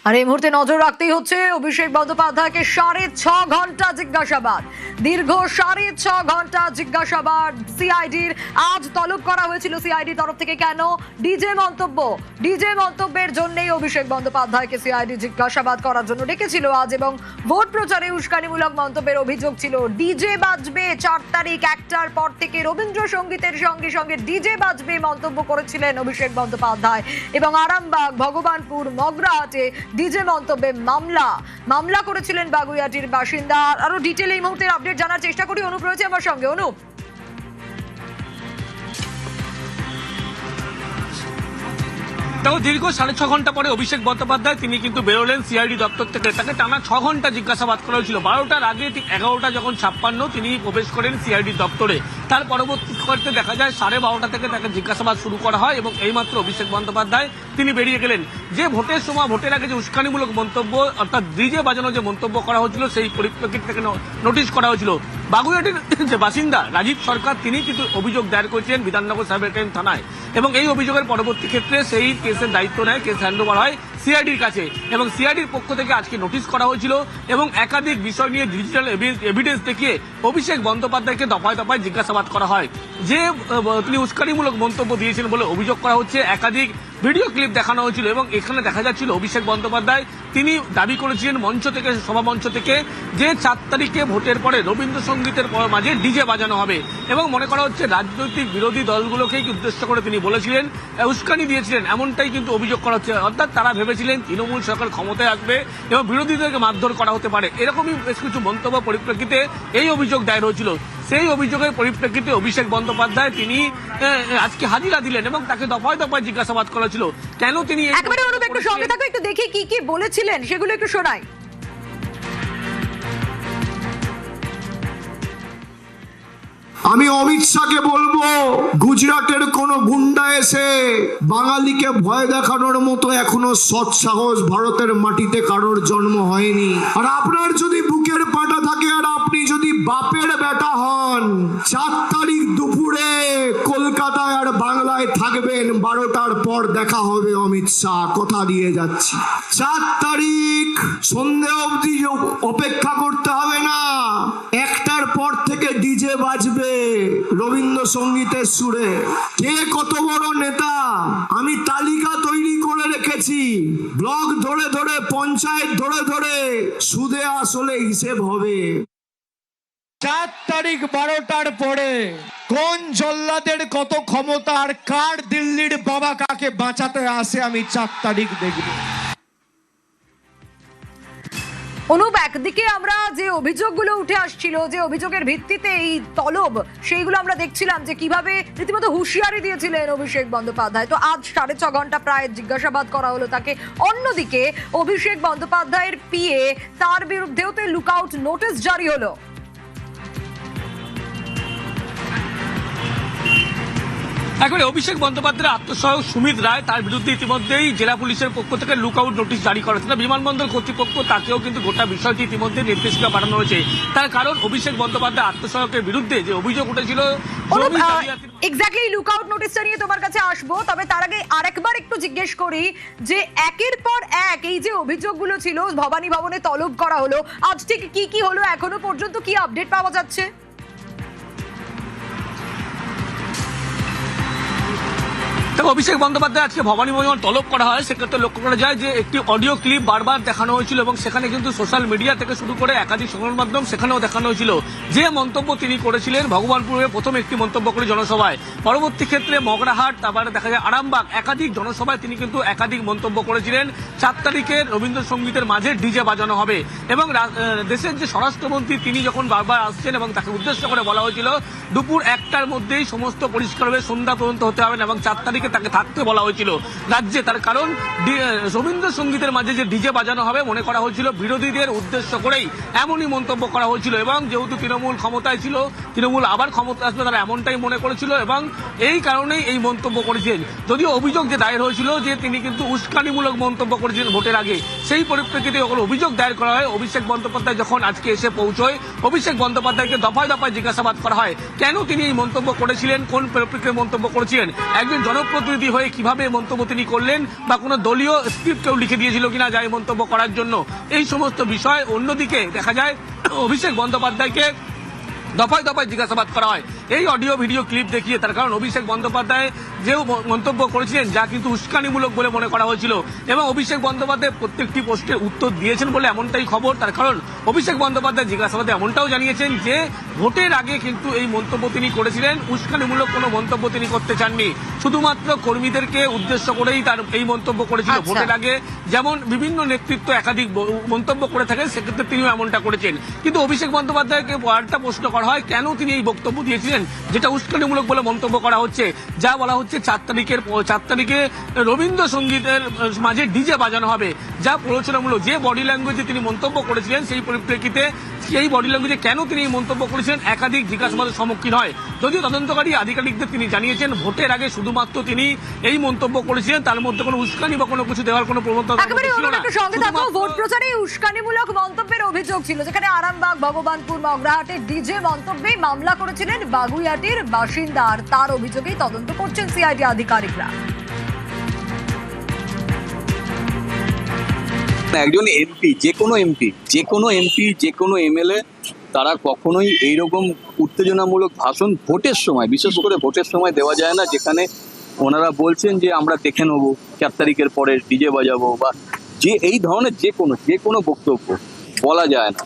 আর এই মুহূর্তে নজর রাখতেই হচ্ছে অভিষেক বন্দ্যোপাধ্যায়কে 6.5 ঘন্টা জিজ্ঞাসাবাদ, দীর্ঘ 6.5 ঘন্টা জিজ্ঞাসাবাদ সিআইডির। আজ তলব করা হয়েছিল সিআইডির তরফ থেকে। কেন? ডিজে মন্তব্যের জন্যই অভিষেক বন্দ্যোপাধ্যায়কে সিআইডি জিজ্ঞাসাবাদ করার জন্য ডেকেছিল আজ। এবং ভোট প্রচারে উস্কানিমূলক মন্তব্যের অভিযোগ ছিল। ডিজে বাজবে 4 তারিখ 1টার পর থেকে, রবীন্দ্রসঙ্গীতের সঙ্গে সঙ্গে ডিজে বাজবে মন্তব্য করেছিলেন অভিষেক বন্দ্যোপাধ্যায়। এবং আরামবাগ, ভগবানপুর, মগরাহাটে ডিজে মন্তব্যে মামলা করেছিলেন বাগুইআটির বাসিন্দা। আরো ডিটেইল এই মুহূর্তের আপডেট জানার চেষ্টা করি। অনুপ রয়েছে আমার সঙ্গে। অনুপ, দীর্ঘ 6.5 ঘন্টা পরে অভিষেক বন্দ্যোপাধ্যায় তিনি কিন্তু বেরোলেন সিআইডি দপ্তর থেকে। তাকে টানা 6 ঘন্টা জিজ্ঞাসাবাদ করা হয়েছিল। 12টার আগে ঠিক 11টা যখন 56 তিনি প্রবেশ করেন সিআইডি দপ্তরে। তার পরবর্তী করতে দেখা যায় 12:30 থেকে তাকে জিজ্ঞাসাবাদ শুরু করা হয় এবং এইমাত্র অভিষেক বন্দ্যোপাধ্যায় তিনি বেরিয়ে গেলেন। যে ভোটের সময়, ভোটের আগে যে উস্কানিমূলক মন্তব্য অর্থাৎ ডিজে বাজানো যে মন্তব্য করা হয়েছিল, সেই পরিপ্রেক্ষিত থেকে নোটিশ করা হয়েছিল। বাগুইআটির যে বাসিন্দা রাজীব সরকার তিনি কিন্তু অভিযোগ দায়ের করেছিলেন বিধাননগর সাইবার ক্রাইম থানায়। এবং এই অভিযোগের পরবর্তী ক্ষেত্রে সেই কেসের দায়িত্ব নেয়, কেস হ্যান্ডওভার হয় সিআইডির কাছে। এবং সিআইডির পক্ষ থেকে আজকে নোটিশ করা হয়েছিল এবং একাধিক বিষয় নিয়ে ডিজিটাল এভিডেন্স দেখিয়ে অভিষেক বন্দ্যোপাধ্যায়কে দফায় দফায় জিজ্ঞাসাবাদ করা হয়। যে তিনি উস্কানিমূলক মন্তব্য দিয়েছেন বলে অভিযোগ করা হচ্ছে, একাধিক ভিডিও ক্লিপ দেখানো হয়েছিল এবং এখানে দেখা যাচ্ছিল অভিষেক বন্দ্যোপাধ্যায় তিনি দাবি করেছিলেন মঞ্চ থেকে, সভামঞ্চ থেকে, যে 4 তারিখে ভোটের পরে রবীন্দ্রসঙ্গীতের মাঝে ডিজে বাজানো হবে। এবং মনে করা হচ্ছে রাজনৈতিক বিরোধী দলগুলোকেই উদ্দেশ্য করে তিনি বলেছিলেন, উস্কানি দিয়েছিলেন, এমনটাই কিন্তু অভিযোগ করা হচ্ছে। অর্থাৎ তারা ভেবেছিলেন তৃণমূল সরকার ক্ষমতায় আসবে এবং বিরোধীদেরকে মারধর করা হতে পারে। এরকমই বেশ কিছু মন্তব্য পরিপ্রেক্ষিতে এই অভিযোগ দায়ের হয়েছিল। সেই অভিযোগের পরিপ্রেক্ষিতে অভিষেক বন্দ্যোপাধ্যায় তিনি আজকে হাজিরা দিলেন এবং তাকে দফায় দফায় জিজ্ঞাসাবাদ করা ছিল। কেন তিনি একবারে অনুপ একটু সঙ্গে থাকো, একটু দেখি কি কি বলেছিলেন সেগুলো একটু শোনাই। আমি অমিত শাহকে বলবো, গুজরাটের কোন গুন্ডা এসে বাঙালিকে ভয় দেখানোর মতো এখনো সৎ সাহস ভারতের মাটিতে কারোর জন্ম হয়নি। আর আপনার যদি বুকের পাটা থাকে আর আপনি যদি বাপের বেটা হন, 4 তারিখ দুপুরে কলকাতায় আর বাংলায় থাকবেন, 12টার পর দেখা হবে অমিত শাহ, কথা দিয়ে যাচ্ছি। 4 তারিখ সন্ধে অবধি অপেক্ষা করতে হবে না, 1টার পর থেকে ডিজে বাজবে রবীন্দ্রসঙ্গীতের সুরে। কে কত বড় নেতা আমি তালিকা তৈরি করে রেখেছি, ব্লক ধরে ধরে, পঞ্চায়েত ধরে ধরে, সুদে আসলে হিসেব হবে। 4 তারিখ 12টার পরে কোন জল্লাদের কত ক্ষমতা আর কার দিল্লির বাবা কাকে বাঁচাতে আসে আমি 4 তারিখ দেখব। অনুপ, একদিকে আমরা যে অভিযোগগুলো উঠে আসছিল, যে অভিযোগের ভিত্তিতে এই তলব, সেইগুলো আমরা দেখছিলাম যে কিভাবে রীতিমতো হুঁশিয়ারি দিয়েছিলেন অভিষেক বন্দ্যোপাধ্যায়। তো আজ 6.5 ঘন্টা প্রায় জিজ্ঞাসাবাদ করা হলো তাকে। অন্যদিকে অভিষেক বন্দ্যোপাধ্যায়ের পিএ, তার বিরুদ্ধেও তো লুকআউট নোটিশ জারি হলো। একবারে অভিষেক বন্দ্যোপাধ্যায়ের আত্মসহায়ক সুমিত রায়, তার বিরুদ্ধে ইতিমধ্যেই জেলা পুলিশের পক্ষ থেকে লুকআউট নোটিশ জারি করা হয়েছে। বিমানবন্দর কর্তৃপক্ষ তাকেও কিন্তু গোটা বিষয়টি ইতিমধ্যে নির্দেশিকা পাঠানো হয়েছে। তার কারণ অভিষেক বন্দ্যোপাধ্যায় আত্মসহায়কের বিরুদ্ধে যে অভিযোগ উঠেছিল। এক্স্যাক্টলি লুকআউট নোটিশটা নিয়ে তোমার কাছে আসবো, তবে তার আগে আরেকবার একটু জিজ্ঞেস করি যে একের পর এক এই যে অভিযোগগুলো ছিল, ভবানী ভবনে তলব করা হলো, আজ ঠিক কি কি হলো, এখনো পর্যন্ত কি আপডেট পাওয়া যাচ্ছে? অভিষেক বন্দ্যোপাধ্যায় আজকে ভবানী ভবন তলব করা হয়। সেক্ষেত্রে লক্ষ্য করা যায় যে একটি অডিও ক্লিপ বারবার দেখানো হয়েছিল এবং সেখানে কিন্তু সোশ্যাল মিডিয়া থেকে শুরু করে একাধিক সংবাদ মাধ্যম সেখানেও দেখানো হয়েছিল যে মন্তব্য তিনি করেছিলেন। ভগবানপুরে প্রথম একটি মন্তব্য করে জনসভায়, পরবর্তী ক্ষেত্রে মগরাহাট, তারপরে দেখা যায় আরামবাগ, একাধিক জনসভায় তিনি কিন্তু একাধিক মন্তব্য করেছিলেন। 4 তারিখে রবীন্দ্রসঙ্গীতের মাঝে ডিজে বাজানো হবে এবং দেশের যে স্বরাষ্ট্রমন্ত্রী তিনি যখন বারবার আসছেন এবং তাকে উদ্দেশ্য করে বলা হয়েছিল দুপুর 1টার মধ্যেই সমস্ত পরিষ্কার হবে, সন্ধ্যা পর্যন্ত হতে হবে এবং 4 তারিখে তাকে থাকতে বলা হয়েছিল রাজ্যে। তার কারণ রবীন্দ্রসঙ্গীতের মাঝে যে ডিজে বাজানো হবে মনে করা হয়েছিল বিরোধীদের উদ্দেশ্য করেই এমনই মন্তব্য করা হয়েছিল। এবং যেহেতু তৃণমূল ক্ষমতায় ছিল, তৃণমূল আবার ক্ষমতা আসবে, তারা এমনটাই মনে করেছিল এবং এই কারণেই এই মন্তব্য করেছেন। যদিও অভিযোগ যে দায়ের হয়েছিল যে তিনি কিন্তু উস্কানিমূলক মন্তব্য করেছিলেন ভোটের আগে, সেই পরিপ্রেক্ষিতে যখন অভিযোগ দায়ের করা হয়, অভিষেক বন্দ্যোপাধ্যায় যখন আজকে এসে পৌঁছয়, অভিষেক বন্দ্যোপাধ্যায়কে দফায় দফায় জিজ্ঞাসাবাদ করা হয় কেন তিনি এই মন্তব্য করেছিলেন, কোন পরিপ্রেক্ষিতে মন্তব্য করেছিলেন। একজন জনপ্রতিনিধি জনপ্রতিনিধি হয়ে কিভাবে মন্তব্য তিনি করলেন, বা কোনো দলীয় স্ক্রিপ্ট কেউ লিখে দিয়েছিল কিনা যাই মন্তব্য করার জন্য, এই সমস্ত বিষয়। অন্যদিকে দেখা যায় অভিষেক বন্দ্যোপাধ্যায়কে দফায় দফায় জিজ্ঞাসাবাদ করা হয় এই অডিও ভিডিও ক্লিপ দেখিয়ে। তার কারণ অভিষেক বন্দ্যোপাধ্যায় যেও মন্তব্য করেছিলেন যা কিন্তু উস্কানিমূলক বলে মনে করা হয়েছিল, এবং অভিষেক বন্দ্যোপাধ্যায় প্রত্যেকটি পোস্টের উত্তর দিয়েছেন বলে এমনটাই খবর। তার কারণ অভিষেক বন্দ্যোপাধ্যায় জিজ্ঞাসাবাদে এমনটাও জানিয়েছেন যে ভোটের আগে কিন্তু এই মন্তব্য তিনি করেছিলেন, উস্কানিমূলক কোনো মন্তব্য তিনি করতে চাননি, শুধুমাত্র কর্মীদেরকে উদ্দেশ্য করেই তার এই মন্তব্য করেছিল। আচ্ছা। ভোটের আগে যেমন বিভিন্ন নেতৃত্ব একাধিক মন্তব্য করে থাকেন, সেক্ষেত্রে তিনিও এমনটা করেছেন। কিন্তু অভিষেক বন্দ্যোপাধ্যায়কে আরেকটা প্রশ্ন করা হয় কেন তিনি এই বক্তব্য দিয়েছিলেন যেটা উস্কানিমূলক বলে মন্তব্য করা হচ্ছে, যা বলা হচ্ছে 4 তারিখে রবীন্দ্রসঙ্গীতের মাঝে ডিজে বাজানো হবে, যা প্ররোচনামূলক। যে বডি ল্যাঙ্গুয়েজে তিনি মন্তব্য করেছিলেন সেই পরিপ্রেক্ষিতে সেই বডি ল্যাঙ্গুয়েজে কেন তিনি এই মন্তব্য করেছিলেন একাধিক জিজ্ঞাসাবাদের সম্মুখীন হয়। যদিও তদন্তকারী আধিকারিকদের তিনি জানিয়েছেন ভোটের আগে শুধুমাত্র তিনি এই মন্তব্য করেছিলেন, তার মধ্যে কোনো উস্কানি বা কোনো কিছু দেওয়ার কোনো প্রবণতা একেবারে ছিল না। একটু সঙ্গে থাকো। ভোট প্রচারে উস্কানিমূলক মন্তব্যের অভিযোগ ছিল, যেখানে আরামবাগ, ভগবানপুর, মগরাহাটের ডিজে মন্তব্যে মামলা করেছিলেন বাগুইয়াটির বাসিন্দা, আর তার অভিযোগেই তদন্ত করছেন সিআইডি আধিকারিকরা। একজন এমপি, যে কোনো এমএলএ তারা কখনোই এইরকম উত্তেজনামূলক ভাষণ ভোটের সময়, বিশেষ করে ভোটের সময় দেওয়া যায় না, যেখানে ওনারা বলছেন যে আমরা দেখে নেবো 4 তারিখের পরে ডিজে বাজাবো, বা যে এই ধরনের যে কোনো বক্তব্য বলা যায় না।